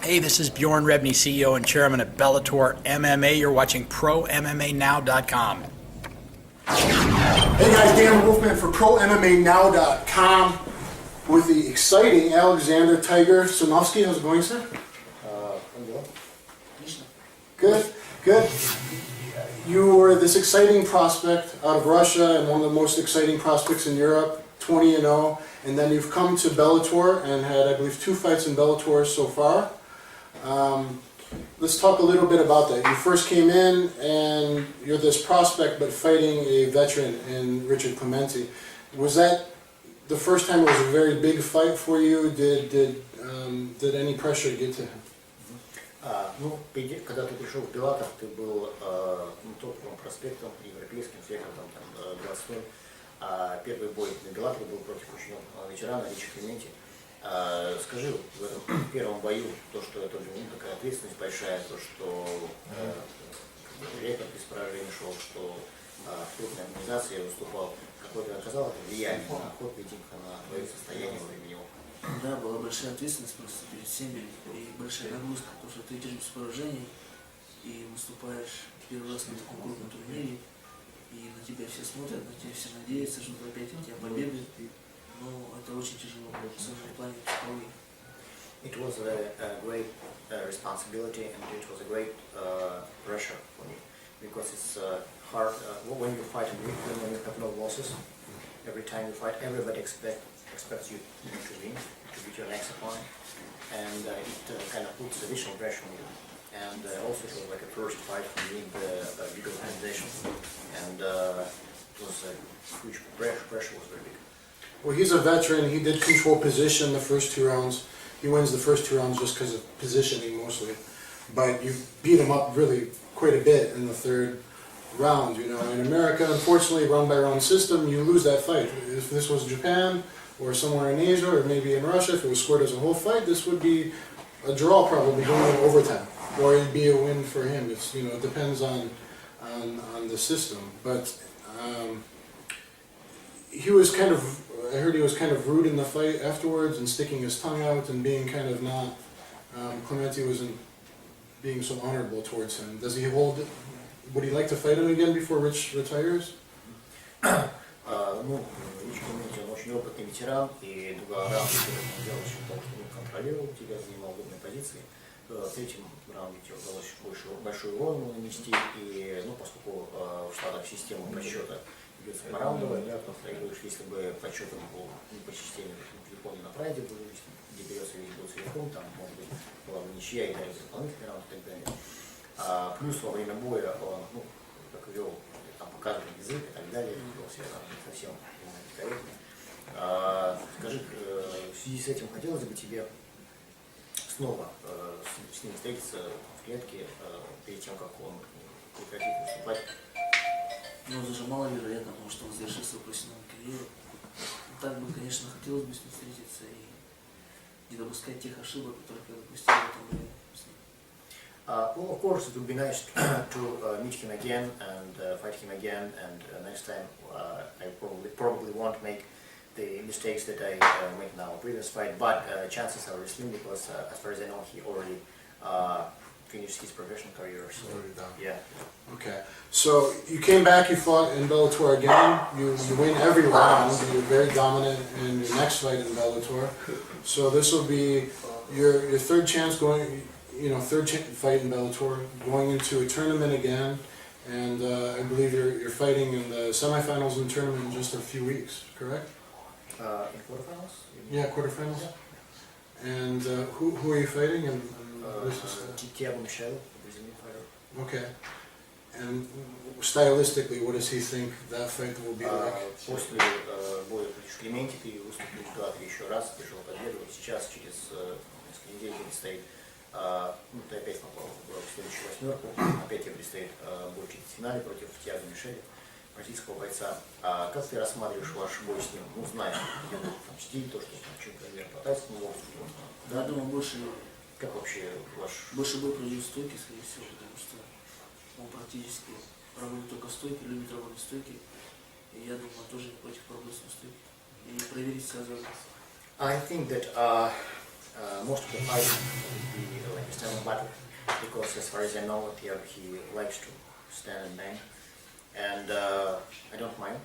Hey, this is Bjorn Rebney, CEO and Chairman of Bellator MMA. You're watching ProMMANow.com. Hey guys, Dan The Wolfman for ProMMANow.com with the exciting Alexander Tiger Sarnavskiy. How's it going, sir? Good, good. You were this exciting prospect out of Russia and one of the most exciting prospects in Europe, 20-0, and then you've come to Bellator and had, I believe, 2 fights in Bellator so far. Let's talk a little bit about that. You first came in and you're this prospect but fighting a veteran in Richard Clemente. Was that the first time it was a very big fight for you? Did any pressure get to him? Ну, когда ты пришел в Bellator, ты был топовым проспектом, европейским, фектором, 20-й. Первый бой на Bellator был против очень ветерана Ричи Клементи. Скажи, в этом первом бою, то, что это такая ответственность большая, то, что рекорд без поражений шел, что в крупной организации выступал, какое-то оказало влияние на ход поединка, на твое состояние во время него? Да, была большая ответственность просто перед всеми и большая нагрузка, потому что ты идешь без поражений и выступаешь первый раз на таком крупном турнире, и на тебя все смотрят, на тебя все надеются, что опять от тебя победы. Но это очень тяжело, особенно в плане психологии. It was a great responsibility and it was a great pressure for me because it's hard when you fight and when you have no losses. Every time you fight, everybody expects you to win, to beat your next opponent, and it kind of puts additional pressure on you. And also it was like a first fight for me in the big organization, and it was a huge pressure was very big. Well, he's a veteran. He did control position the first 2 rounds. He wins the first 2 rounds just because of positioning mostly. But you beat him up really quite a bit in the 3rd round. You know, in America, unfortunately, round by round system, you lose that fight. If this was Japan or somewhere in Asia or maybe in Russia, if it was scored as a whole fight, this would be a draw probably going in overtime, or it'd be a win for him. It's, you know, it depends on the system. But he was kind of, I heard he was kind of rude in the fight afterwards and sticking his tongue out and being kind of not, Clemente wasn't being so honorable towards him. Does he hold, would he like to fight him again before Rich retires? Ну, Рич Клементи, он очень опытный ветеран, и 2 раунда он делал очень так, что он контролировал тебя, занимал удобные позиции. В 3-м раунде тебе удалось большой урон ему нанести, и, ну, поскольку в Штатах система подсчета идет по раундовой, да, то проигрываешь, если бы подсчетом был не по системе, телефон на прайде был, где берется весь бой целиком, там, может быть, была бы ничья и даже дополнительный раунд и так далее. Плюс во время боя он, ну, как вел, там, показывал язык и так далее, вел себя там не совсем корректно. Скажи, в связи с этим хотелось бы тебе снова с ним встретиться в клетке перед тем, как он прекратит выступать? Но даже маловероятно, потому что он завершил свою профессиональную карьеру. Так бы, конечно, хотелось бы с ним встретиться и не допускать тех ошибок, которые я допустил в этом время. Well, of course, it would be nice to meet him again and fight him again, and next time I probably won't make the mistakes that I made now previous fight, but chances are slim because as far as I know, he already finished his professional career. So, yeah. Okay. So you came back, you fought in Bellator again, you win every round, you're very dominant in your next fight in Bellator. So this will be your 3rd chance going, you know, 3rd fight in Bellator, going into a tournament again, and I believe you're fighting in the semifinals and tournament in just a few weeks, correct? In quarterfinals? Yeah, quarterfinals. Yeah. And who are you fighting? And Michel, Brazilian fighter. Okay. And stylistically, what does he think that fight will be like? После боя против Клементи ты выступил в Bellator еще раз, пришел поддерживать. Сейчас через несколько недель предстоит, ну, ты опять попал в следующую 8-ку, опять тебе предстоит бой в четвертьфинале против Тиаго Мишеля, бразильского бойца. Как ты рассматриваешь ваш бой с ним? Ну, знаешь, его стиль, то, что там чемпион мира по тайскому боксу. Да, думаю, больше Больше бой пройдет в стойке, скорее всего, потому что он практически проводит только стойки, любит работать в стойке. И я думаю, он тоже не против поработать в стойке и проверить себя за. I think that most of the fights will be battle, because as far as I know, he likes to stand and bang, and I don't mind.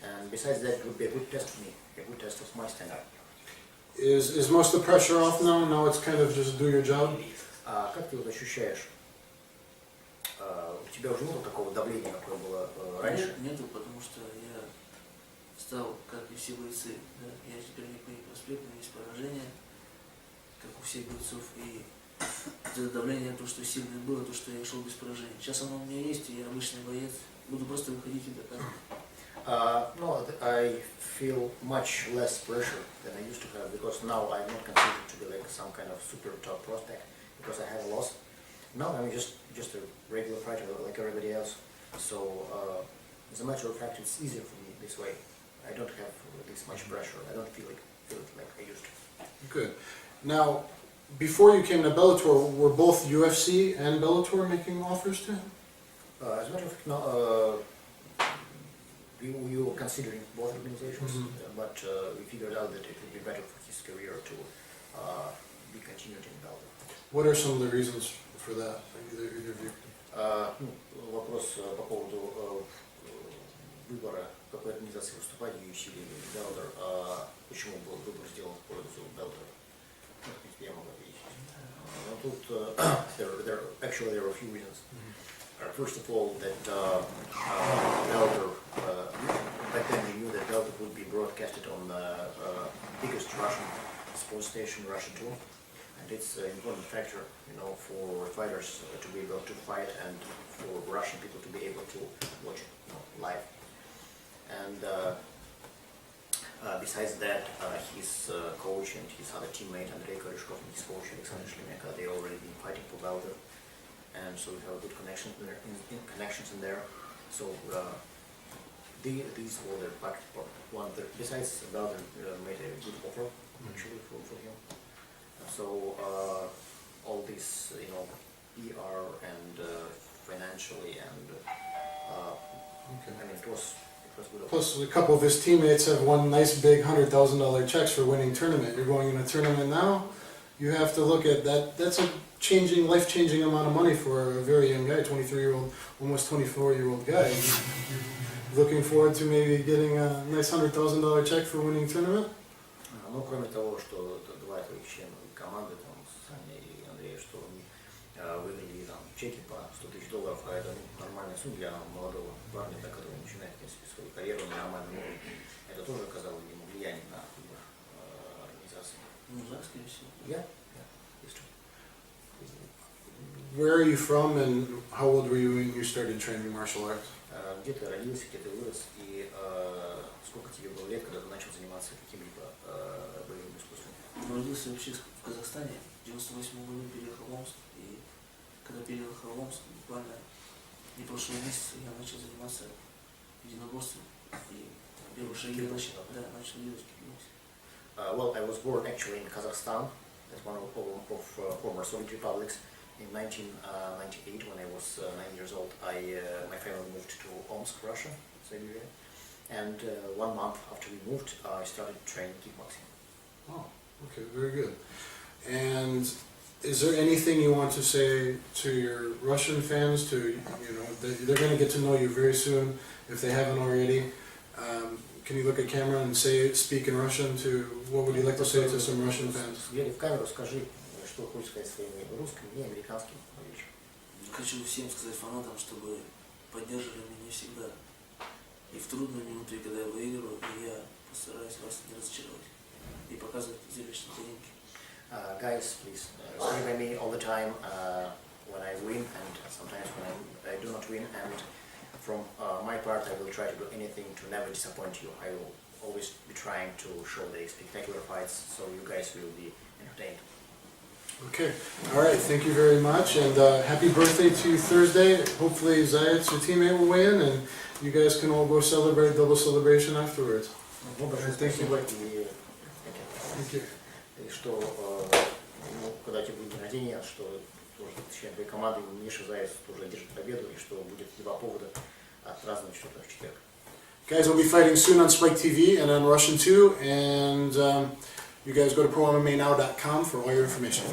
And besides that, it would be a good test for me, a good test of my stand-up. Is most of the pressure off now? Now it's kind of just do your job? Как ты вот ощущаешь? У тебя уже нет такого давления, какое было раньше? Нету, потому что я стал, как и все бойцы, да, я теперь не проспект, у меня есть поражение, как у всех бойцов, и это давление, то, что сильное было, то, что я шел без поражения. Сейчас оно у меня есть, и я обычный боец, буду просто выходить и доказывать. No, I feel much less pressure than I used to have, because now I'm not considered to be like some kind of super top prospect, because I have a loss. No, I'm just a regular fighter like everybody else. So, as a matter of fact, it's easier for me this way. I don't have this much pressure. I don't feel it like I used to. Good. Now, before you came to Bellator, were both UFC and Bellator making offers to him? As a matter of fact, no, we were considering both organizations, but we figured out that it would be better for his career to be continued in Bellator. What are some of the reasons for that? Either of you? Вопрос по поводу выбора, в какой организации выступать, UFC или Bellator, почему был выбор сделан в пользу Bellator? Ну, в принципе, я могу ответить. Но тут actually there are a few reasons. First of all, that Bellator, back then we knew that Bellator would be broadcasted on the biggest Russian sports station, Russia 2, and it's an important factor, you know, for fighters to be able to fight and for Russian people to be able to watch it, you know, live. And besides that, his coach and his other teammate Andrei Koryshkov and his coach Alexander Shlemenko, they already been fighting for Bellator. And so we have a good connection there, connections in there. So these were the one. Besides, Bellator made a good offer actually for him. So all this, you know, PR and financially, and I mean, it was good. Plus, a couple of his teammates have won nice big $100,000 checks for winning tournament. You're going in a tournament now. You have to look at that. That's a life-changing amount of money for a very young guy, 23-year-old, almost 24-year-old guy. Looking forward to maybe getting a nice $100,000 check for winning tournament. Ну, кроме того, что два твоих члена команды, там, Саня и Андрей, что они выиграли там чеки по $100 000, а это нормальная сумма для молодого парня, да, который начинает, в принципе, свою карьеру на нормальном уровне. Это тоже оказало ему влияние на выбор организации. Ну, да, скорее всего. Yeah, it's true. Where are you from and how old were you when you started training martial arts? Где ты родился, где ты вырос, и сколько тебе было лет, когда ты начал заниматься каким-либо боевым искусством? Родился вообще в Казахстане, в 98 году переехал в Омск, и когда переехал в Омск, буквально не прошло месяца, я начал заниматься единоборством, и первые шаги начал делать кикбоксинг. Well, I was born actually in Kazakhstan, that's one of former Soviet republics. In 1998, when I was 9 years old, my family moved to Omsk, Russia, Siberia, and 1 month after we moved, I started training kickboxing. Oh, okay, very good. And is there anything you want to say to your Russian fans? To, you know, they're going to get to know you very soon if they haven't already. Can you look at camera and speak in Russian? What would you like to say to some Russian fans? Глядя в камеру, скажи, что хочешь сказать своим русским и американским речам. Хочу всем сказать фанатам, чтобы поддерживали меня всегда. И в трудную минуту, и когда я выигрываю, и я постараюсь вас не разочаровать. И показывать зрелищные поединки. Guys, please stay by me all the time when I win and sometimes when I do not win. And from my part, I will try to do anything to never disappoint you. I will always be trying to show the spectacular fights, so you guys will be entertained. Okay, all right, thank you very much, and happy birthday to you Thursday. Hopefully Zayat, your teammate, will win, and you guys can all go celebrate, double celebration afterwards. Thank you. Thank you. И что, когда тебе будет день рождения, что тоже член твоей команды Миша Заяц тоже одержит победу, и что будет 2 повода отпраздновать что-то в четверг. Guys will be fighting soon on Spike TV and on Russian 2, and you guys go to ProMMAnow.com for all your information.